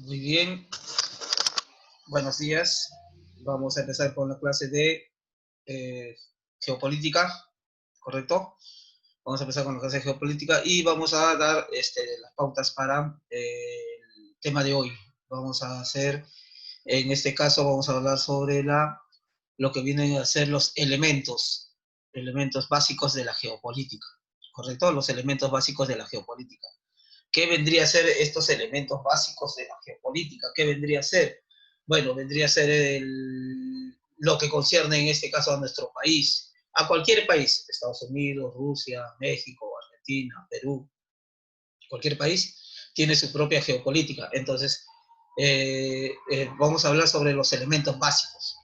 Muy bien, buenos días. Vamos a empezar con la clase de geopolítica, ¿correcto? Vamos a empezar con la clase de geopolítica y vamos a dar las pautas para el tema de hoy. Vamos a hacer, en este caso, vamos a hablar sobre lo que vienen a ser los elementos básicos de la geopolítica, ¿correcto? Los elementos básicos de la geopolítica. ¿Qué vendría a ser estos elementos básicos de la geopolítica? ¿Qué vendría a ser? Bueno, vendría a ser lo que concierne en este caso a nuestro país, a cualquier país, Estados Unidos, Rusia, México, Argentina, Perú, cualquier país tiene su propia geopolítica. Entonces, vamos a hablar sobre los elementos básicos,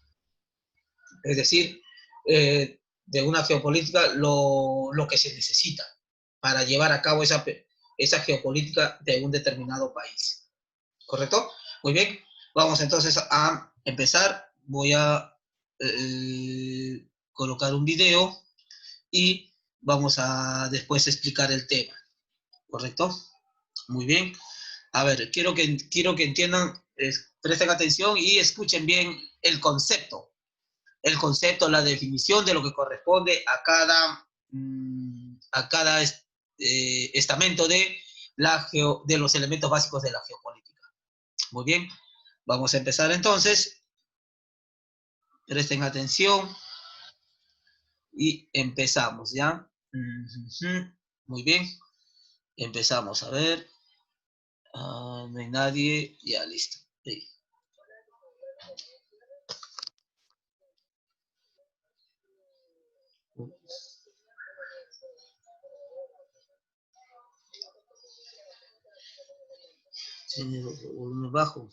es decir, de una geopolítica, lo que se necesita para llevar a cabo esa geopolítica de un determinado país. ¿Correcto? Muy bien. Vamos entonces a empezar. Voy a colocar un video y vamos a después explicar el tema. ¿Correcto? Muy bien. A ver, quiero que entiendan, presten atención y escuchen bien el concepto. El concepto, la definición de lo que corresponde a cada estamento de los elementos básicos de la geopolítica. Muy bien, vamos a empezar entonces. Presten atención y empezamos, ¿ya? Muy bien, empezamos. A ver, no hay nadie, ya listo. Sí. Tiene volumen bajo.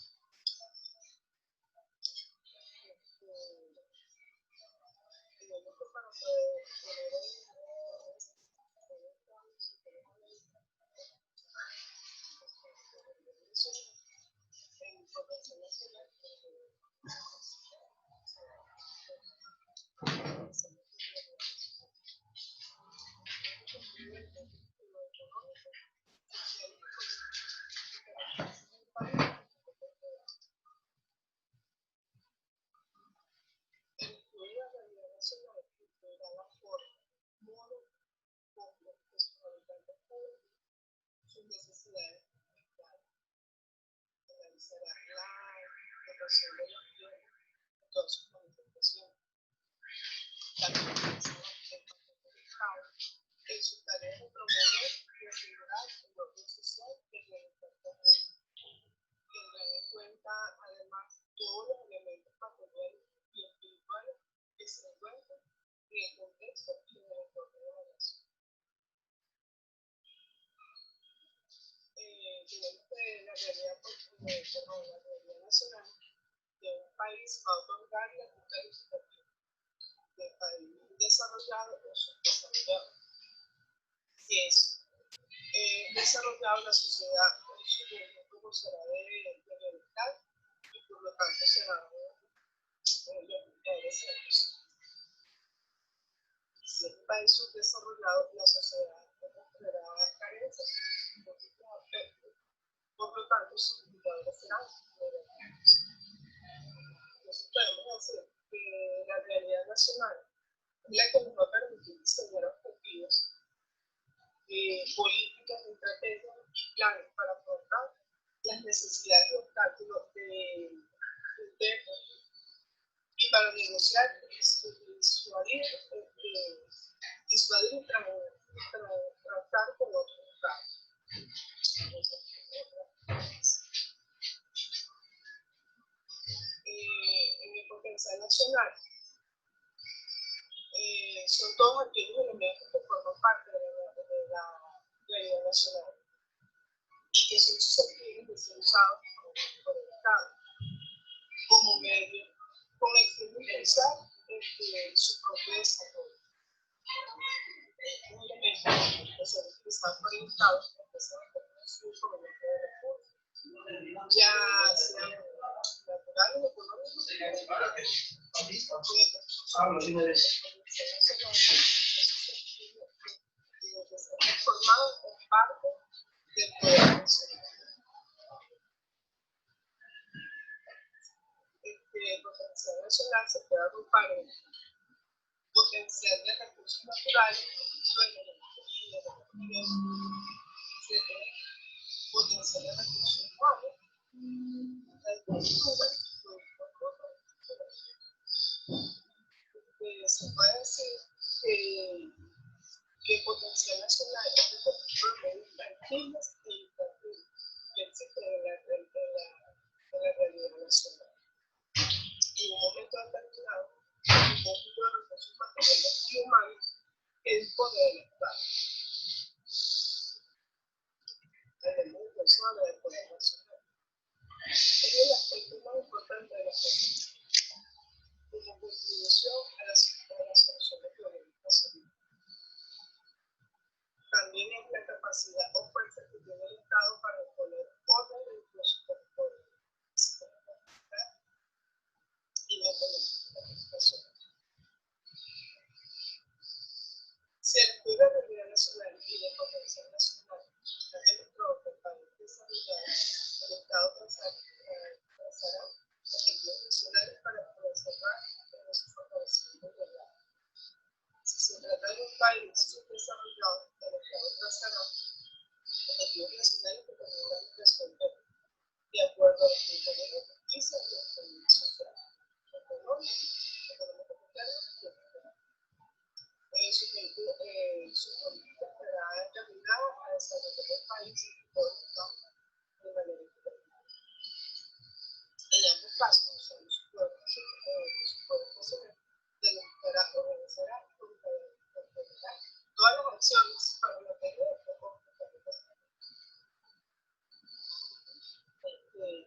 el potencial nacional se puede agrupar en potencial de recursos naturales, suelo, potencial de recursos humanos, agricultura, se puede decir que el potencial nacional es el conjunto de medios tangibles e intangibles que existen en la realidad nacional. En un momento determinado, un conjunto de recursos materiales y humanos que dispone del Estado. Hablemos entonces ahora del poder nacional. Es el aspecto más importante de la política, como contribución a la solución de problemas sociales. También es la capacidad o fuerza que tiene el Estado para imponer orden dentro de su territorio y la política nacional. Si el estudio de realidad nacional y de potencial nacional ha demostrado que el país desarrollado, el Estado trazará objetivos nacionales para preservar su fortalecimiento global. Si se trata de un país subdesarrollado, el Estado trazará objetivos nacionales que permitan resolver de acuerdo a los criterios de justicia y de economía social, económico, cultural y económico. Su política estará encaminada a desarrollar el país y todo el campo de manera integral. En ambos casos, su poder nacional organizará y coordinar todas las acciones para mantener el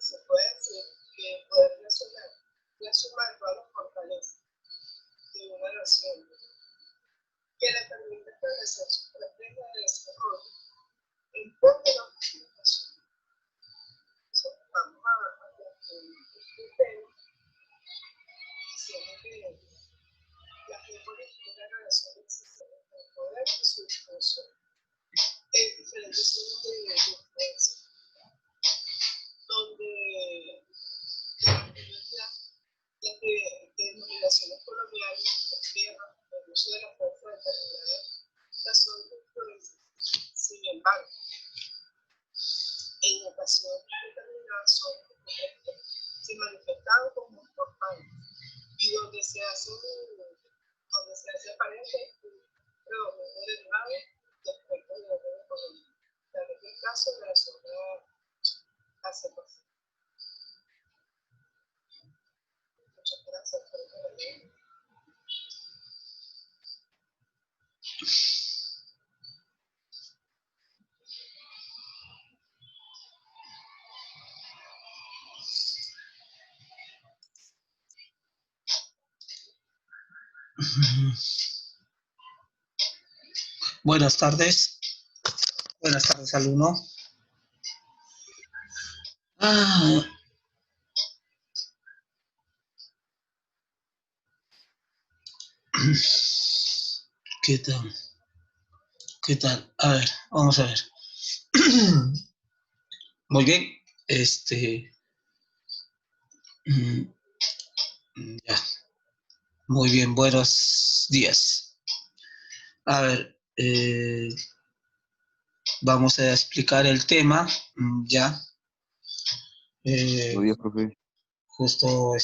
se puede decir que el poder nacional es sumar todas las fortalezas de una nación que le permite establecer su estrategia de desarrollo en contra de la oficina nacional. Vamos a este tema diciendo que la geopolítica es la relación existente entre el poder y su distribución en diferentes zonas de influencia, donde las denominaciones coloniales, las tierras, el uso de la fuerza determinada, las son influencias. Sin embargo, en ocasiones determinadas son se manifestaban como importantes y donde se hace aparente un predominio derivado de aspectos de orden económico, tal es el caso de la zona Asia-Pacífico. Muchas gracias por la atención. Buenas tardes. Buenas tardes, alumno. ¿Qué tal? ¿Qué tal? A ver, vamos a ver. Muy bien. Ya. Muy bien, buenos días. A ver, vamos a explicar el tema, ya. Buenos días, profe. Justo,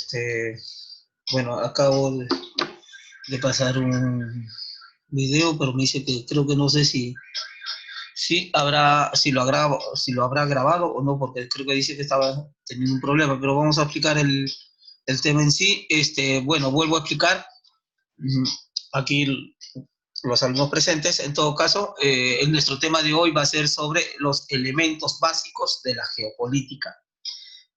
bueno, acabo de pasar un video, pero me dice que creo que no sé si lo habrá grabado o no, porque creo que dice que estaba teniendo un problema, pero vamos a explicar el tema en sí. Bueno, vuelvo a explicar aquí los alumnos presentes. En todo caso, nuestro tema de hoy va a ser sobre los elementos básicos de la geopolítica.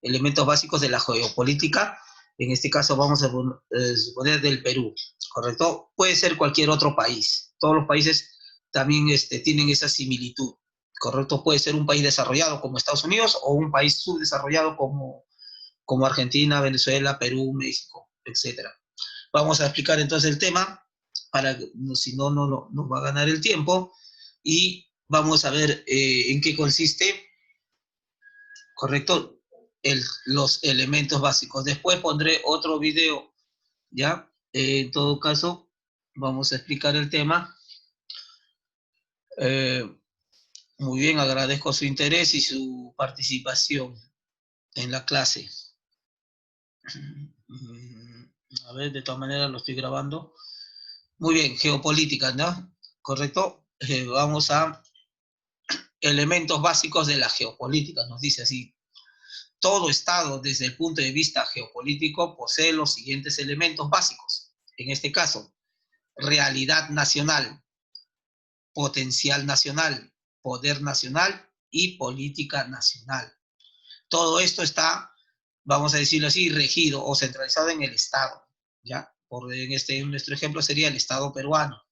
Elementos básicos de la geopolítica. En este caso vamos a suponer del Perú, ¿correcto? Puede ser cualquier otro país. Todos los países también tienen esa similitud, ¿correcto? Puede ser un país desarrollado como Estados Unidos o un país subdesarrollado como Argentina, Venezuela, Perú, México, etc. Vamos a explicar entonces el tema, para que si no nos va a ganar el tiempo, y vamos a ver en qué consiste, ¿correcto? los elementos básicos. Después pondré otro video, ¿ya? En todo caso, vamos a explicar el tema. Muy bien, agradezco su interés y su participación en la clase. A ver, de todas maneras lo estoy grabando. Muy bien, geopolítica, ¿no? ¿Correcto? Vamos a elementos básicos de la geopolítica, nos dice así. Todo Estado, desde el punto de vista geopolítico, posee los siguientes elementos básicos. En este caso, realidad nacional, potencial nacional, poder nacional y política nacional. Todo esto está, vamos a decirlo así, regido o centralizado en el Estado, ¿ya? En nuestro ejemplo sería el Estado peruano.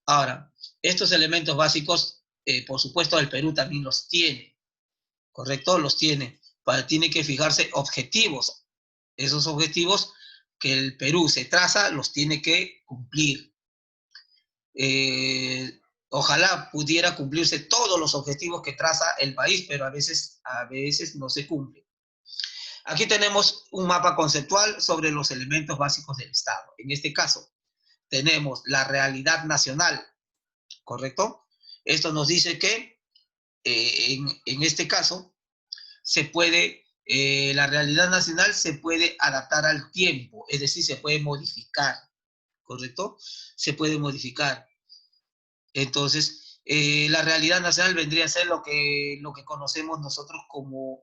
Ahora, estos elementos básicos, por supuesto, el Perú también los tiene, ¿correcto? Los tiene. Tiene que fijarse objetivos. Esos objetivos que el Perú se traza, los tiene que cumplir. Ojalá pudiera cumplirse todos los objetivos que traza el país, pero a veces no se cumple. Aquí tenemos un mapa conceptual sobre los elementos básicos del Estado. En este caso, tenemos la realidad nacional, ¿correcto? Esto nos dice que en este caso se puede, la realidad nacional se puede adaptar al tiempo, es decir, se puede modificar, ¿correcto? Se puede modificar. Entonces, la realidad nacional vendría a ser lo que conocemos nosotros como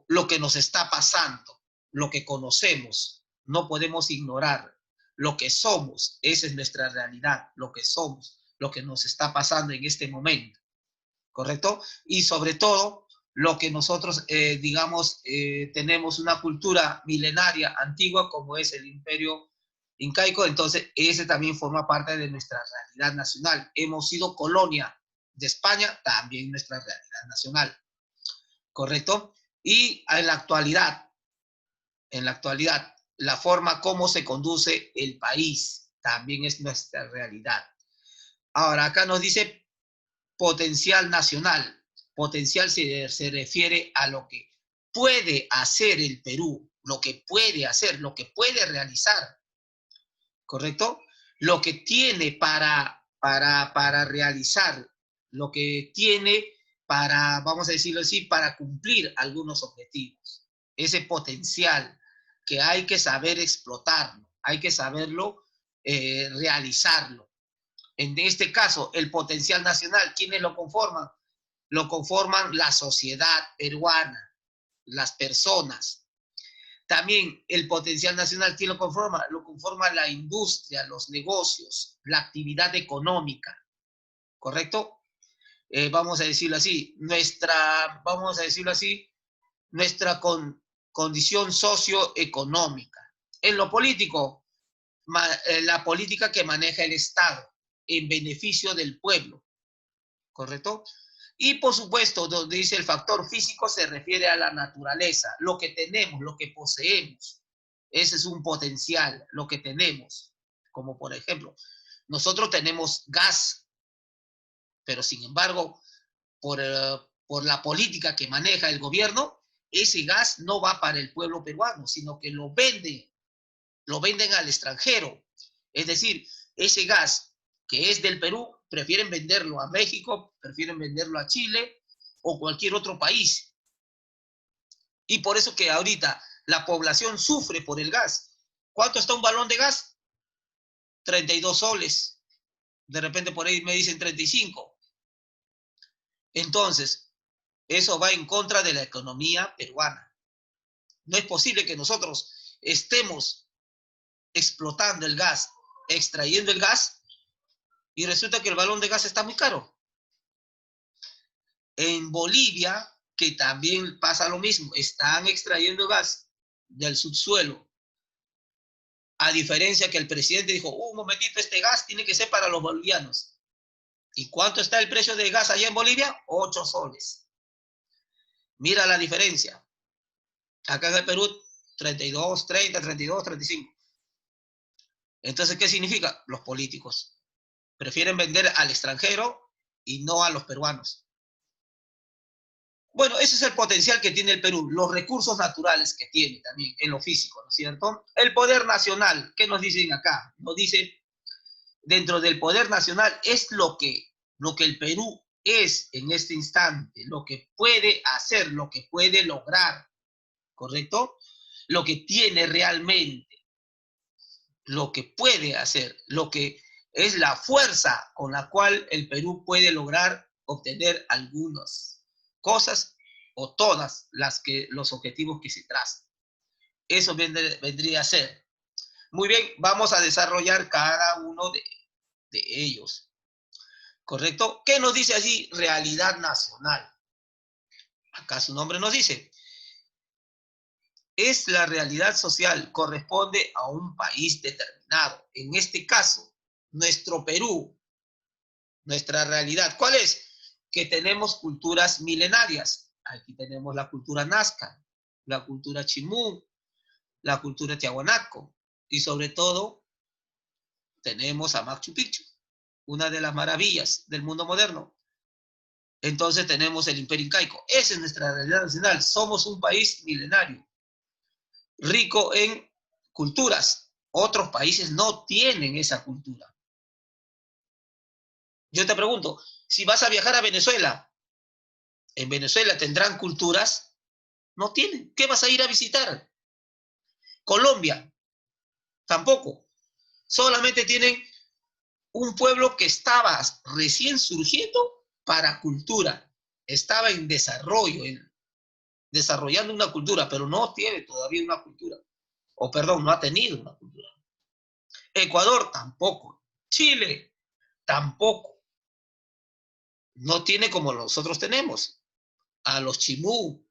lo que nos está pasando, lo que conocemos, no podemos ignorar lo que somos, esa es nuestra realidad, lo que somos, lo que nos está pasando en este momento, ¿correcto? Y sobre todo, lo que nosotros, tenemos una cultura milenaria, antigua, como es el imperio incaico, entonces ese también forma parte de nuestra realidad nacional. Hemos sido colonia de España, también nuestra realidad nacional, ¿correcto? Y en la actualidad, la forma como se conduce el país también es nuestra realidad. Ahora, acá nos dice potencial nacional. Potencial se refiere a lo que puede hacer el Perú, lo que puede hacer, lo que puede realizar, ¿correcto? Lo que tiene para realizar, lo que tiene para, vamos a decirlo así, para cumplir algunos objetivos. Ese potencial que hay que saber explotarlo, hay que saberlo realizarlo. En este caso, el potencial nacional, ¿quiénes lo conforman? Lo conforman la sociedad peruana, las personas. También el potencial nacional, ¿quién lo conforma? Lo conforma la industria, los negocios, la actividad económica, ¿correcto? Vamos a decirlo así, nuestra condición socioeconómica. En lo político, la política que maneja el Estado en beneficio del pueblo, ¿correcto? Y por supuesto, donde dice el factor físico se refiere a la naturaleza, lo que tenemos, lo que poseemos. Ese es un potencial, lo que tenemos. Como por ejemplo, nosotros tenemos gas, pero sin embargo, por la política que maneja el gobierno, ese gas no va para el pueblo peruano, sino que lo venden al extranjero. Es decir, ese gas que es del Perú, prefieren venderlo a México, prefieren venderlo a Chile o cualquier otro país. Y por eso que ahorita la población sufre por el gas. ¿Cuánto está un balón de gas? 32 soles. De repente por ahí me dicen 35. Entonces, eso va en contra de la economía peruana. No es posible que nosotros estemos explotando el gas, extrayendo el gas, y resulta que el balón de gas está muy caro. En Bolivia, que también pasa lo mismo, están extrayendo gas del subsuelo. A diferencia que el presidente dijo, un momentito, este gas tiene que ser para los bolivianos. ¿Y cuánto está el precio del gas allá en Bolivia? 8 soles. Mira la diferencia. Acá en el Perú, 32, 30, 32, 35. Entonces, ¿qué significa? Los políticos prefieren vender al extranjero y no a los peruanos. Bueno, ese es el potencial que tiene el Perú, los recursos naturales que tiene también en lo físico, ¿no es cierto? El poder nacional, ¿qué nos dicen acá? Nos dice, dentro del poder nacional es lo que el Perú es en este instante, lo que puede hacer, lo que puede lograr, ¿correcto? Lo que tiene realmente, lo que puede hacer, lo que es la fuerza con la cual el Perú puede lograr obtener algunas cosas o todas los objetivos que se trazan. Eso vendría a ser. Muy bien, vamos a desarrollar cada uno de ellos. ¿Correcto? ¿Qué nos dice así? Realidad nacional. Acá su nombre nos dice, es la realidad social, corresponde a un país determinado. En este caso, nuestro Perú, nuestra realidad. ¿Cuál es? Que tenemos culturas milenarias. Aquí tenemos la cultura Nazca, la cultura Chimú, la cultura Tiahuanaco y sobre todo tenemos a Machu Picchu, una de las maravillas del mundo moderno. Entonces tenemos el Imperio Incaico. Esa es nuestra realidad nacional. Somos un país milenario, rico en culturas. Otros países no tienen esa cultura. Yo te pregunto, si vas a viajar a Venezuela, ¿en Venezuela tendrán culturas? No tienen. ¿Qué vas a ir a visitar? Colombia, tampoco. Solamente tienen un pueblo que estaba recién surgiendo para cultura. Estaba en desarrollo, desarrollando una cultura, pero no tiene todavía una cultura. O perdón, no ha tenido una cultura. Ecuador tampoco. Chile tampoco. No tiene como nosotros tenemos. A los chimú,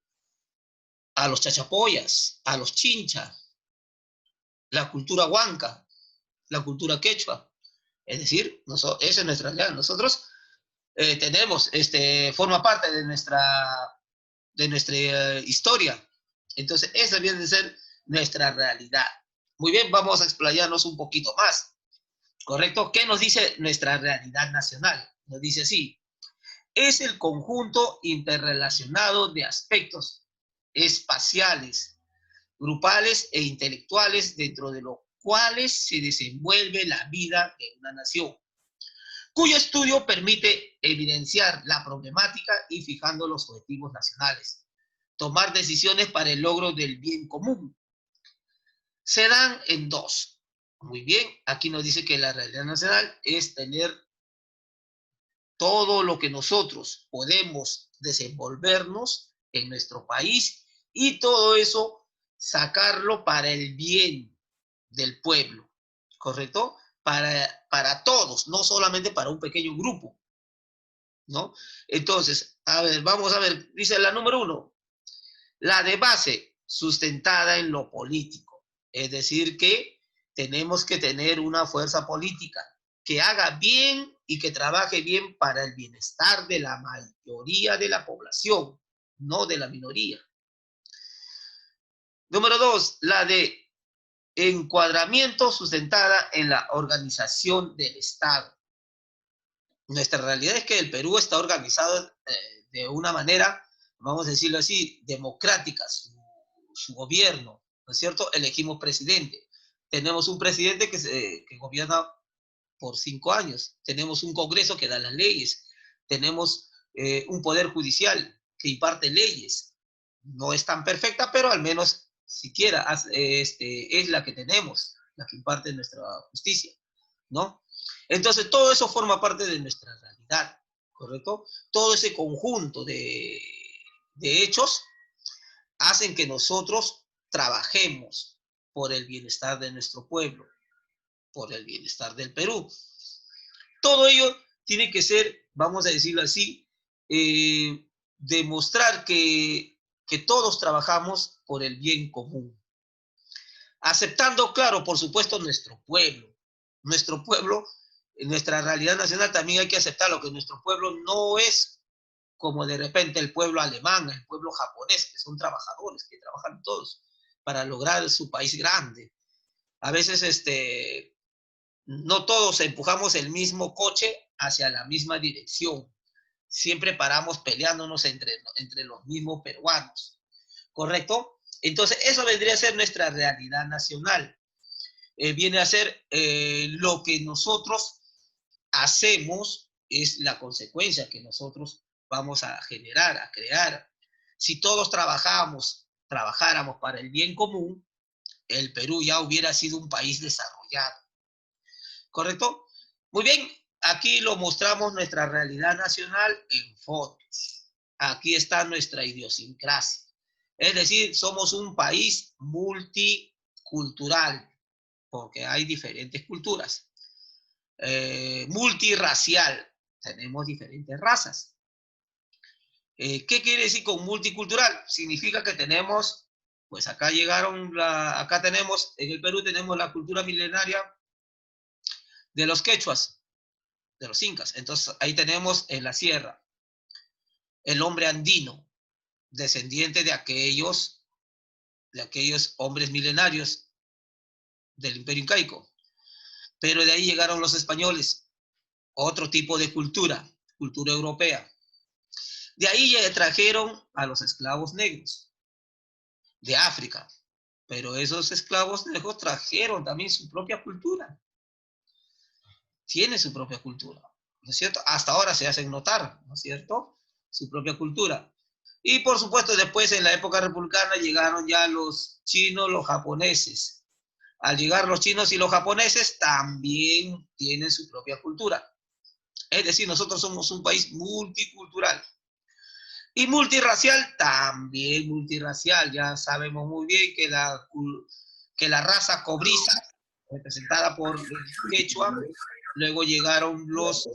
a los chachapoyas, a los chinchas, la cultura huanca, la cultura quechua. Es decir, esa es nuestra realidad. Nosotros tenemos, forma parte de nuestra historia. Entonces, esa viene de ser nuestra realidad. Muy bien, vamos a explayarnos un poquito más. ¿Correcto? ¿Qué nos dice nuestra realidad nacional? Nos dice así, es el conjunto interrelacionado de aspectos espaciales, grupales e intelectuales dentro de los cuales se desenvuelve la vida de una nación, cuyo estudio permite evidenciar la problemática y fijando los objetivos nacionales, tomar decisiones para el logro del bien común. Se dan en dos. Muy bien, aquí nos dice que la realidad nacional es tener todo lo que nosotros podemos desenvolvernos en nuestro país y todo eso sacarlo para el bien del pueblo, ¿correcto? Para todos, no solamente para un pequeño grupo, ¿no? Entonces, a ver, vamos a ver, dice la número 1, la de base sustentada en lo político, es decir, que tenemos que tener una fuerza política que haga bien y que trabaje bien para el bienestar de la mayoría de la población, no de la minoría. Número 2, la de encuadramiento sustentada en la organización del Estado. Nuestra realidad es que el Perú está organizado de una manera, vamos a decirlo así, democrática, su gobierno, ¿no es cierto? Elegimos presidente. Tenemos un presidente que gobierna por 5 años. Tenemos un Congreso que da las leyes. Tenemos un Poder Judicial que imparte leyes. No es tan perfecta, pero al menos siquiera es la que tenemos, la que imparte nuestra justicia, ¿no? Entonces, todo eso forma parte de nuestra realidad, ¿correcto? Todo ese conjunto de hechos hacen que nosotros trabajemos por el bienestar de nuestro pueblo, por el bienestar del Perú. Todo ello tiene que ser, vamos a decirlo así, demostrar que todos trabajamos por el bien común. Aceptando, claro, por supuesto, nuestro pueblo. Nuestro pueblo, nuestra realidad nacional también hay que aceptarlo, que nuestro pueblo no es como de repente el pueblo alemán, el pueblo japonés, que son trabajadores, que trabajan todos para lograr su país grande. A veces no todos empujamos el mismo coche hacia la misma dirección. siempre paramos peleándonos entre los mismos peruanos, ¿correcto? Entonces, eso vendría a ser nuestra realidad nacional. Viene a ser lo que nosotros hacemos, es la consecuencia que nosotros vamos a generar, a crear. Si todos trabajáramos para el bien común, el Perú ya hubiera sido un país desarrollado. ¿Correcto? Muy bien, aquí lo mostramos nuestra realidad nacional en fotos. Aquí está nuestra idiosincrasia. Es decir, somos un país multicultural, porque hay diferentes culturas. Multirracial, tenemos diferentes razas. ¿Qué quiere decir con multicultural? Significa que tenemos, pues acá acá tenemos, en el Perú tenemos la cultura milenaria de los quechuas, de los incas. Entonces ahí tenemos en la sierra el hombre andino, descendiente de aquellos hombres milenarios del imperio incaico. Pero de ahí llegaron los españoles, otro tipo de cultura europea. De ahí trajeron a los esclavos negros de África, pero esos esclavos negros trajeron también su propia cultura. Tiene su propia cultura, ¿no es cierto? Hasta ahora se hacen notar, ¿no es cierto? Su propia cultura. Y por supuesto, después en la época republicana llegaron ya los chinos, los japoneses. Al llegar los chinos y los japoneses también tienen su propia cultura. Es decir, nosotros somos un país multicultural. Y multirracial, también multirracial. Ya sabemos muy bien que la raza cobriza, representada por quechua, luego llegaron los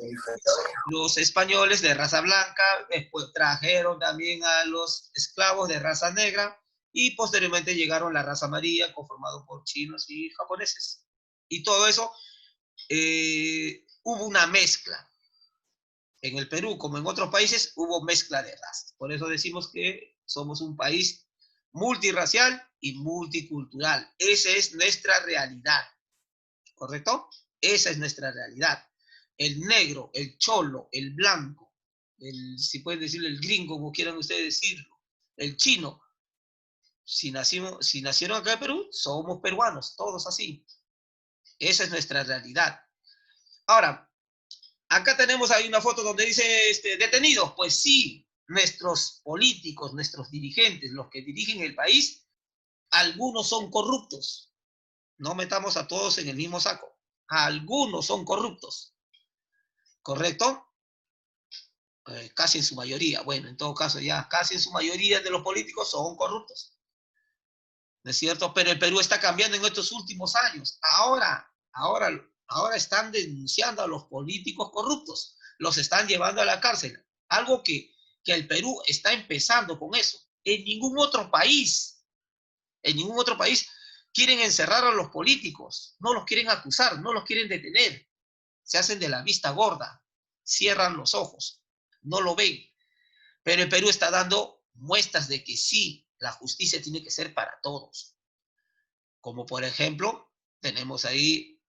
españoles de raza blanca, después trajeron también a los esclavos de raza negra y posteriormente llegaron la raza amarilla conformado por chinos y japoneses. Y todo eso, hubo una mezcla. En el Perú, como en otros países, hubo mezcla de razas. Por eso decimos que somos un país multirracial y multicultural. Esa es nuestra realidad, ¿correcto? Esa es nuestra realidad. El negro, el cholo, el blanco, si pueden decirlo, el gringo, como quieran ustedes decirlo, el chino, si nacieron acá en Perú, somos peruanos, todos así. Esa es nuestra realidad. Ahora, acá tenemos ahí una foto donde dice detenidos. Pues sí, nuestros políticos, nuestros dirigentes, los que dirigen el país, algunos son corruptos. No metamos a todos en el mismo saco. Algunos son corruptos. ¿Correcto? Casi en su mayoría. Bueno, en todo caso, ya casi en su mayoría de los políticos son corruptos. ¿No es cierto? Pero el Perú está cambiando en estos últimos años. Ahora están denunciando a los políticos corruptos. Los están llevando a la cárcel. Algo que el Perú está empezando con eso. En ningún otro país quieren encerrar a los políticos. No los quieren acusar, no los quieren detener. Se hacen de la vista gorda. Cierran los ojos. No lo ven. Pero el Perú está dando muestras de que sí, la justicia tiene que ser para todos. Como por ejemplo, tenemos ahí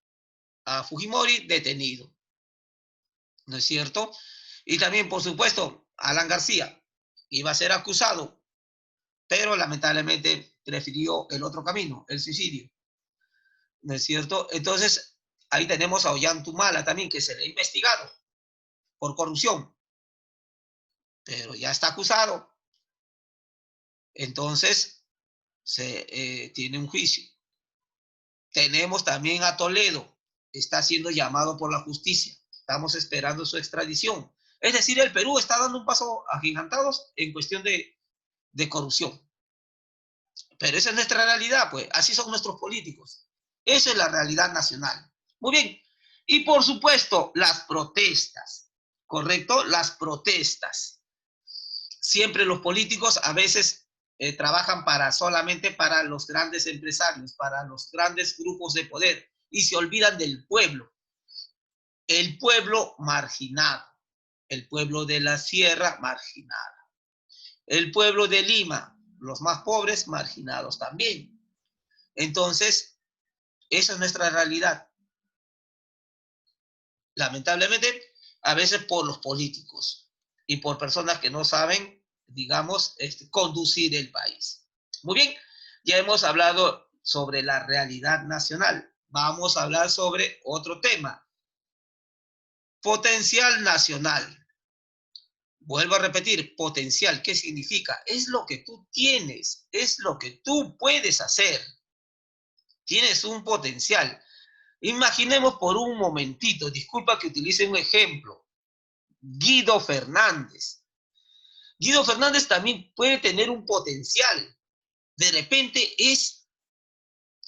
a Fujimori detenido, ¿no es cierto? Y también, por supuesto, Alan García iba a ser acusado, pero lamentablemente prefirió el otro camino, el suicidio, ¿no es cierto? Entonces, ahí tenemos a Ollantumala también, que se le ha investigado por corrupción, pero ya está acusado. Entonces, tiene un juicio. Tenemos también a Toledo, está siendo llamado por la justicia. Estamos esperando su extradición. Es decir, el Perú está dando un paso agigantados en cuestión de corrupción. Pero esa es nuestra realidad, pues. Así son nuestros políticos. Esa es la realidad nacional. Muy bien. Y por supuesto, las protestas. ¿Correcto? Las protestas. Siempre los políticos a veces trabajan solamente para los grandes empresarios, para los grandes grupos de poder, y se olvidan del pueblo. El pueblo marginado, el pueblo de la sierra marginado, el pueblo de Lima, los más pobres marginados también. Entonces, esa es nuestra realidad. Lamentablemente, a veces por los políticos. y por personas que no saben, digamos, conducir el país. Muy bien, ya hemos hablado sobre la realidad nacional. Vamos a hablar sobre otro tema. Potencial nacional. Vuelvo a repetir, potencial, ¿qué significa? Es lo que tú tienes, es lo que tú puedes hacer. Tienes un potencial. Imaginemos por un momentito, disculpa que utilice un ejemplo, Guido Fernández. Guido Fernández también puede tener un potencial. De repente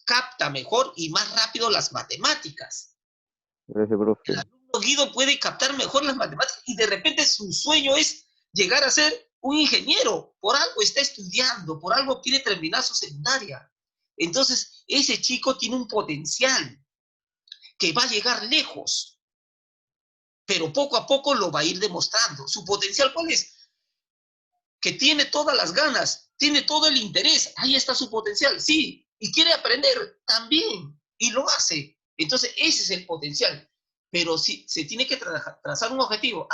capta mejor y más rápido las matemáticas. Gracias, profe. El alumno Guido puede captar mejor las matemáticas y de repente su sueño es llegar a ser un ingeniero. Por algo está estudiando, por algo quiere terminar su secundaria. Entonces, ese chico tiene un potencial que va a llegar lejos, pero poco a poco lo va a ir demostrando. ¿Su potencial cuál es? Que tiene todas las ganas, tiene todo el interés. Ahí está su potencial, sí. Y quiere aprender también, y lo hace. Entonces, ese es el potencial. Pero sí, se tiene que trazar un objetivo.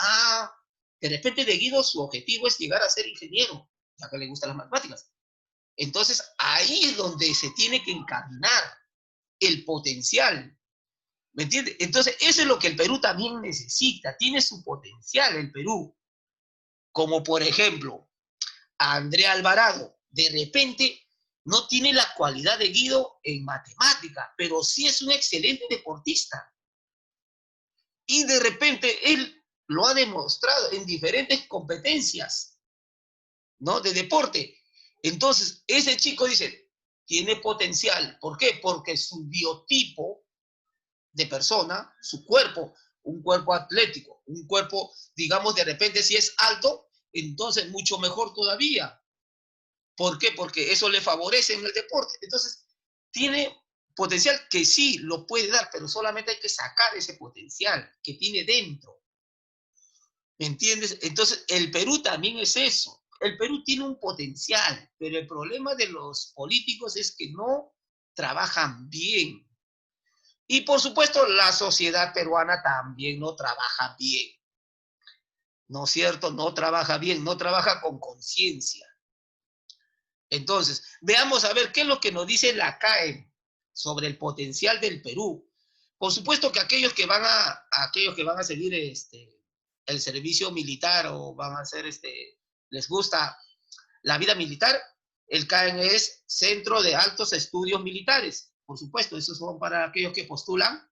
De repente de Guido su objetivo es llegar a ser ingeniero, ya que le gustan las matemáticas. Entonces, ahí es donde se tiene que encaminar el potencial. ¿Me entiendes? Entonces, eso es lo que el Perú también necesita. Tiene su potencial el Perú. Como por ejemplo, a Andrea Alvarado. De repente no tiene la cualidad de Guido en matemática, pero sí es un excelente deportista. Y de repente él lo ha demostrado en diferentes competencias, ¿no? De deporte. Entonces, ese chico dice, tiene potencial. ¿Por qué? Porque su biotipo de persona, su cuerpo, un cuerpo atlético, un cuerpo, digamos, de repente si es alto, entonces mucho mejor todavía. ¿Por qué? Porque eso le favorece en el deporte. Entonces, tiene potencial que sí lo puede dar, pero solamente hay que sacar ese potencial que tiene dentro. ¿Me entiendes? Entonces, el Perú también es eso. El Perú tiene un potencial, pero el problema de los políticos es que no trabajan bien. Y por supuesto, la sociedad peruana también no trabaja bien. ¿No es cierto? No trabaja bien, no trabaja con conciencia. Entonces, veamos a ver qué es lo que nos dice la CAE sobre el potencial del Perú. Por supuesto que aquellos que van a seguir el servicio militar o van a hacer les gusta la vida militar, el CAEN es Centro de Altos Estudios Militares. Por supuesto, esos son para aquellos que postulan,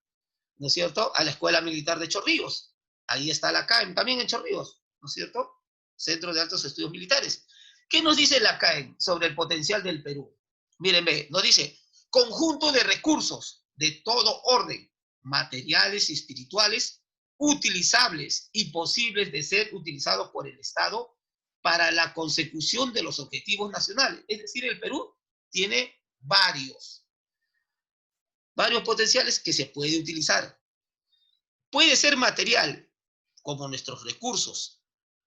¿no es cierto?, a la Escuela Militar de Chorrillos. Ahí está la CAEN, también en Chorrillos, ¿no es cierto? Centro de Altos Estudios Militares. ¿Qué nos dice la CAEN sobre el potencial del Perú? Miren, nos dice, conjunto de recursos de todo orden, materiales y espirituales, utilizables y posibles de ser utilizados por el Estado para la consecución de los objetivos nacionales. Es decir, el Perú tiene varios potenciales que se puede utilizar. Puede ser material, como nuestros recursos.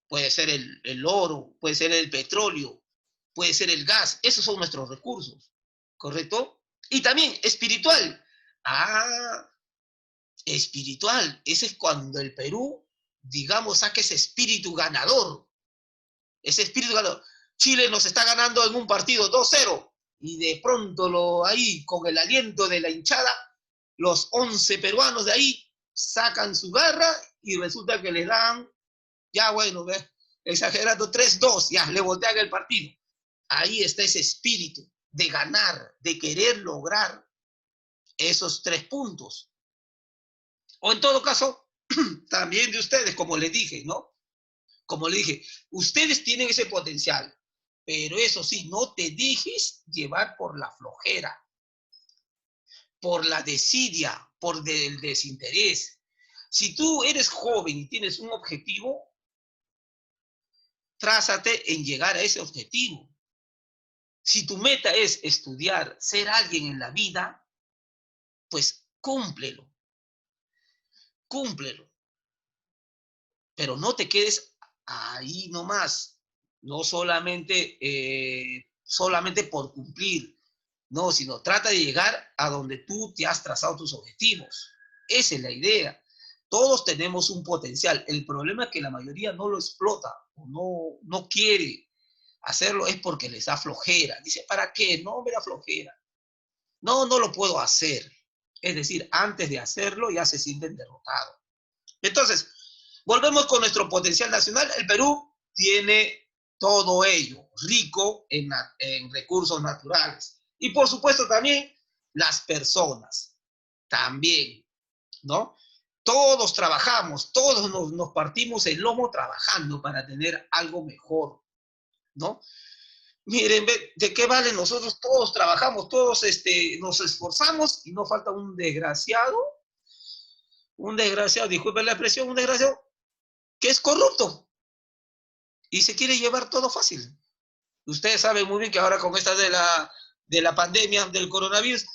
Puede ser el oro, puede ser el petróleo, puede ser el gas. Esos son nuestros recursos, ¿correcto? Y también espiritual. Espiritual. Ese es cuando el Perú, digamos, saca ese espíritu ganador. Ese espíritu ganador. Chile nos está ganando en un partido 2-0 y de pronto ahí, con el aliento de la hinchada, los 11 peruanos de ahí sacan su garra y resulta que les dan, ya bueno, ¿ves? Exagerando, 3-2, ya, le voltean el partido. Ahí está ese espíritu de ganar, de querer lograr esos 3 puntos. O en todo caso, también de ustedes, como les dije, ¿no? Como les dije, ustedes tienen ese potencial, pero eso sí, no te dejes llevar por la flojera, por la desidia, por el desinterés. Si tú eres joven y tienes un objetivo, trázate en llegar a ese objetivo. Si tu meta es estudiar, ser alguien en la vida, pues cúmplelo. Cúmplelo. Pero no te quedes ahí nomás, no solamente por cumplir, no, sino trata de llegar a donde tú te has trazado tus objetivos. Esa es la idea. Todos tenemos un potencial. El problema es que la mayoría no lo explota o no quiere hacerlo, es porque les da flojera. Dice, ¿para qué? No me da flojera. No, no lo puedo hacer. Es decir, antes de hacerlo ya se sienten derrotados. Entonces, volvemos con nuestro potencial nacional. El Perú tiene todo ello, rico en recursos naturales. Y por supuesto también las personas, también, ¿no? Todos trabajamos, todos nos partimos el lomo trabajando para tener algo mejor, ¿no? Miren, ¿de qué vale? Nosotros todos trabajamos, todos nos esforzamos y no falta un desgraciado, disculpen la expresión, un desgraciado que es corrupto y se quiere llevar todo fácil. Ustedes saben muy bien que ahora con esta de la pandemia del coronavirus,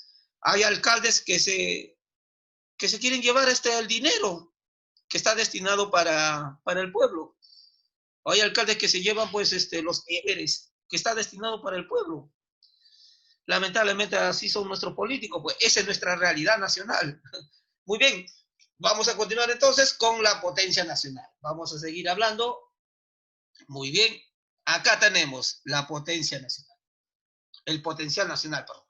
hay alcaldes que se quieren llevar el dinero que está destinado para el pueblo. Hay alcaldes que se llevan pues los víveres que está destinado para el pueblo. Lamentablemente así son nuestros políticos, pues esa es nuestra realidad nacional. Muy bien, vamos a continuar entonces con la potencia nacional. Vamos a seguir hablando. Muy bien, acá tenemos la potencia nacional. El potencial nacional, perdón.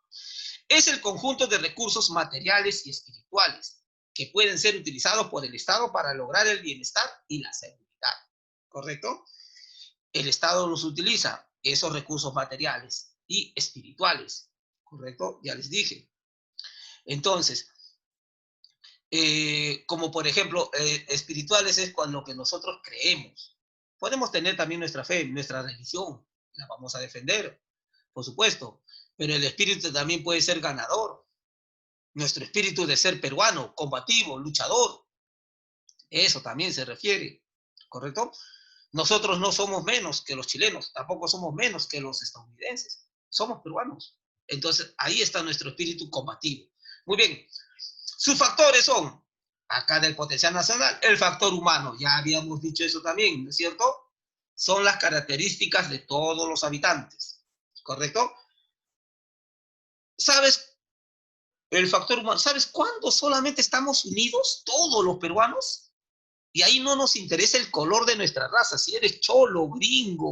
Es el conjunto de recursos materiales y espirituales que pueden ser utilizados por el Estado para lograr el bienestar y la seguridad. ¿Correcto? El Estado los utiliza, esos recursos materiales y espirituales. ¿Correcto? Ya les dije. Entonces, como por ejemplo, espirituales es con lo que nosotros creemos. Podemos tener también nuestra fe, nuestra religión, la vamos a defender, por supuesto, pero el espíritu también puede ser ganador. Nuestro espíritu de ser peruano, combativo, luchador, eso también se refiere, ¿correcto? Nosotros no somos menos que los chilenos, tampoco somos menos que los estadounidenses, somos peruanos. Entonces, ahí está nuestro espíritu combativo. Muy bien, sus factores son, acá del potencial nacional, el factor humano, ya habíamos dicho eso también, ¿no es cierto? Son las características de todos los habitantes, ¿correcto? ¿Sabes el factor humano? ¿Sabes cuándo solamente estamos unidos todos los peruanos? Y ahí no nos interesa el color de nuestra raza, si eres cholo, gringo,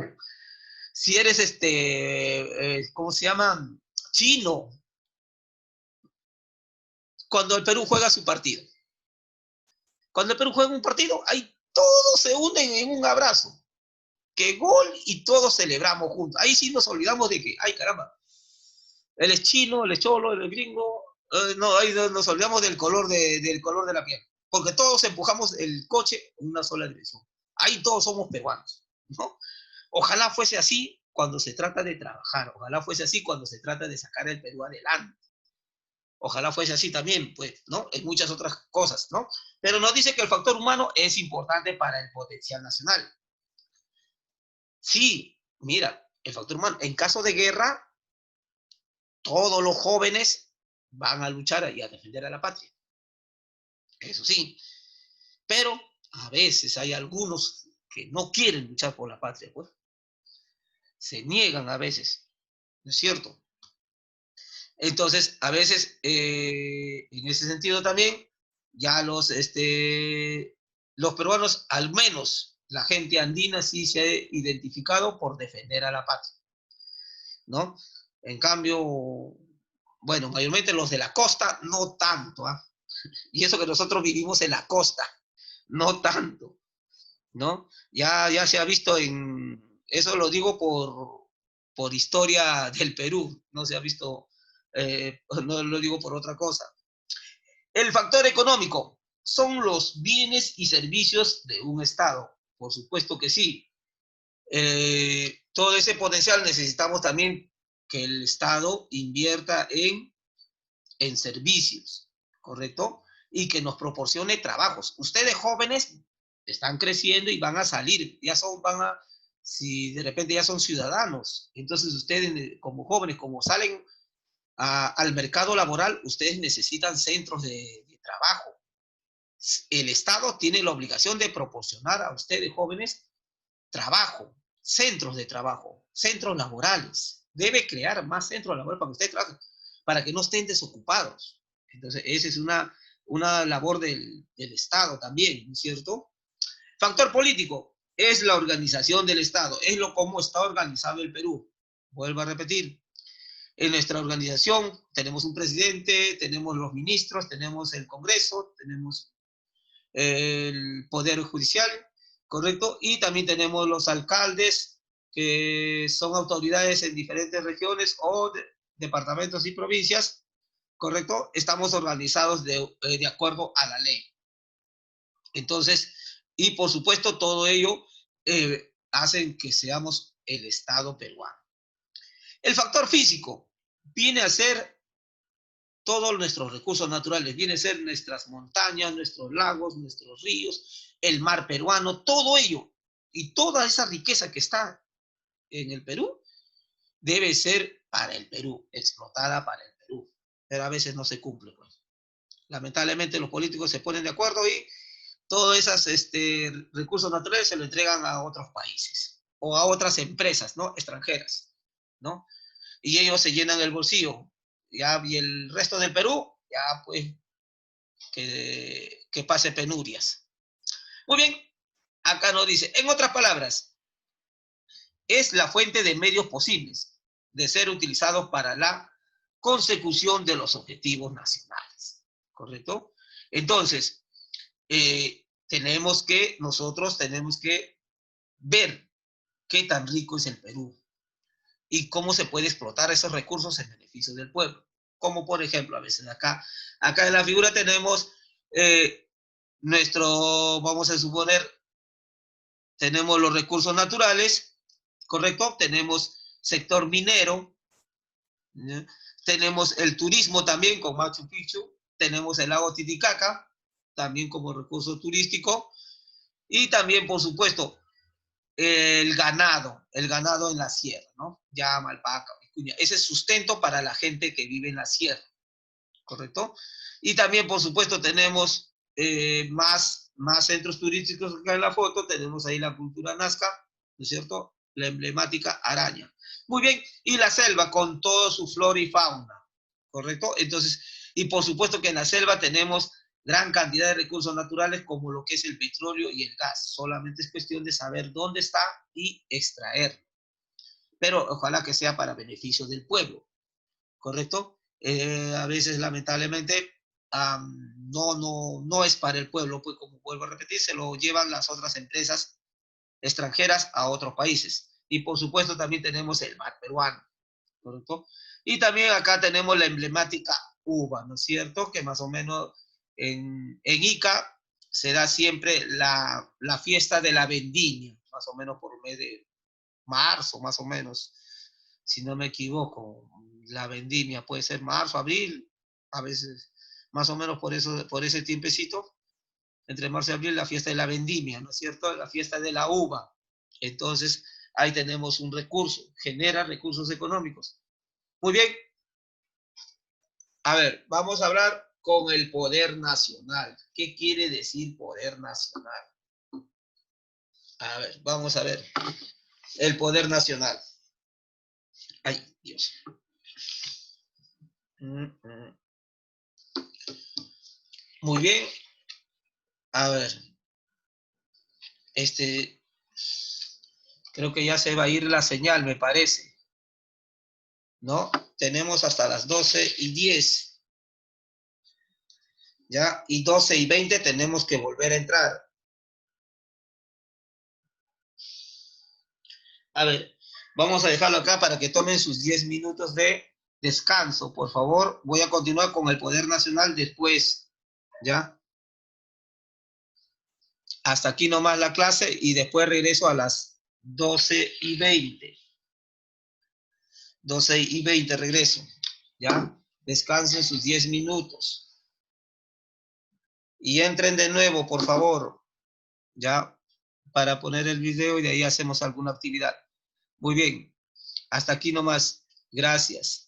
si eres ¿cómo se llama? Chino. Cuando el Perú juega su partido. Cuando el Perú juega un partido, ahí todos se unen en un abrazo. Que gol y todos celebramos juntos. Ahí sí nos olvidamos de que, ay caramba, él es chino, él es cholo, él es gringo. No, ahí nos olvidamos del color de la piel. Porque todos empujamos el coche en una sola dirección. Ahí todos somos peruanos, ¿no? Ojalá fuese así cuando se trata de trabajar. Ojalá fuese así cuando se trata de sacar el Perú adelante. Ojalá fuese así también, pues, ¿no? En muchas otras cosas, ¿no? Pero nos dice que el factor humano es importante para el potencial nacional. Sí, mira, el factor humano, en caso de guerra, todos los jóvenes van a luchar y a defender a la patria. Eso sí, pero a veces hay algunos que no quieren luchar por la patria, pues. Se niegan a veces, ¿no es cierto? Entonces, a veces, en ese sentido también, ya los peruanos, al menos la gente andina, sí se ha identificado por defender a la patria, ¿no? En cambio, bueno, mayormente los de la costa, no tanto, ¿ah? Y eso que nosotros vivimos en la costa, no tanto, ¿no? Ya se ha visto eso lo digo por historia del Perú, no se ha visto, no lo digo por otra cosa. El factor económico son los bienes y servicios de un Estado, por supuesto que sí. Todo ese potencial necesitamos también que el Estado invierta en servicios, ¿correcto? Y que nos proporcione trabajos. Ustedes jóvenes están creciendo y van a salir, si de repente ya son ciudadanos, entonces ustedes como jóvenes, como salen al mercado laboral, ustedes necesitan centros de trabajo. El Estado tiene la obligación de proporcionar a ustedes jóvenes trabajo, centros de trabajo, centros laborales. Debe crear más centros laborales para que ustedes trabajen, para que no estén desocupados. Entonces, esa es una labor del Estado también, ¿no es cierto? Factor político es la organización del Estado, es lo cómo está organizado el Perú. Vuelvo a repetir, en nuestra organización tenemos un presidente, tenemos los ministros, tenemos el Congreso, tenemos el Poder Judicial, ¿correcto? Y también tenemos los alcaldes, que son autoridades en diferentes regiones o departamentos y provincias, ¿correcto? Estamos organizados de acuerdo a la ley. Entonces, y por supuesto, todo ello hacen que seamos el Estado peruano. El factor físico viene a ser todos nuestros recursos naturales, viene a ser nuestras montañas, nuestros lagos, nuestros ríos, el mar peruano, todo ello y toda esa riqueza que está en el Perú debe ser para el Perú, explotada para el Perú, pero a veces no se cumple, pues. Lamentablemente los políticos se ponen de acuerdo y todos esos recursos naturales se lo entregan a otros países o a otras empresas, ¿no? Extranjeras, ¿no? Y ellos se llenan el bolsillo, ¿ya? Y el resto del Perú, ya pues, que pase penurias. Muy bien, acá nos dice, en otras palabras, es la fuente de medios posibles de ser utilizados para la consecución de los objetivos nacionales, ¿correcto? Entonces, nosotros tenemos que ver qué tan rico es el Perú y cómo se puede explotar esos recursos en beneficio del pueblo. Como por ejemplo, a veces acá en la figura tenemos vamos a suponer, tenemos los recursos naturales, ¿correcto? Tenemos sector minero, ¿ya? Tenemos el turismo también con Machu Picchu, tenemos el lago Titicaca, también como recurso turístico, y también, por supuesto, el ganado en la sierra, ¿no? Llama, alpaca, vicuña. Ese es sustento para la gente que vive en la sierra, ¿correcto? Y también, por supuesto, tenemos más centros turísticos acá en la foto. Tenemos ahí la cultura nazca, ¿no es cierto? La emblemática araña. Muy bien, y la selva con toda su flora y fauna, ¿correcto? Entonces, y por supuesto que en la selva tenemos gran cantidad de recursos naturales como lo que es el petróleo y el gas. Solamente es cuestión de saber dónde está y extraerlo. Pero ojalá que sea para beneficio del pueblo, ¿correcto? A veces, lamentablemente, no es para el pueblo, pues como vuelvo a repetir, se lo llevan las otras empresas extranjeras a otros países. Y por supuesto también tenemos el mar peruano, ¿correcto? Y también acá tenemos la emblemática uva, ¿no es cierto? Que más o menos en Ica se da siempre la fiesta de la vendimia, más o menos por mes de marzo, más o menos, si no me equivoco. La vendimia puede ser marzo, abril, a veces más o menos por ese tiempecito, entre marzo y abril, la fiesta de la vendimia, ¿no es cierto? La fiesta de la uva. Entonces, ahí tenemos un recurso, genera recursos económicos. Muy bien. A ver, vamos a hablar con el poder nacional. ¿Qué quiere decir poder nacional? A ver, vamos a ver. El poder nacional. Ay, Dios. Muy bien. A ver. Creo que ya se va a ir la señal, me parece. ¿No? Tenemos hasta las 12:10. ¿Ya? Y 12:20 tenemos que volver a entrar. A ver, vamos a dejarlo acá para que tomen sus 10 minutos de descanso, por favor. Voy a continuar con el poder nacional después, ¿ya? Hasta aquí nomás la clase y después regreso a las 12:20. 12:20 regreso, ¿ya? Descansen sus 10 minutos. Y entren de nuevo, por favor, ¿ya? Para poner el video y de ahí hacemos alguna actividad. Muy bien, hasta aquí nomás. Gracias.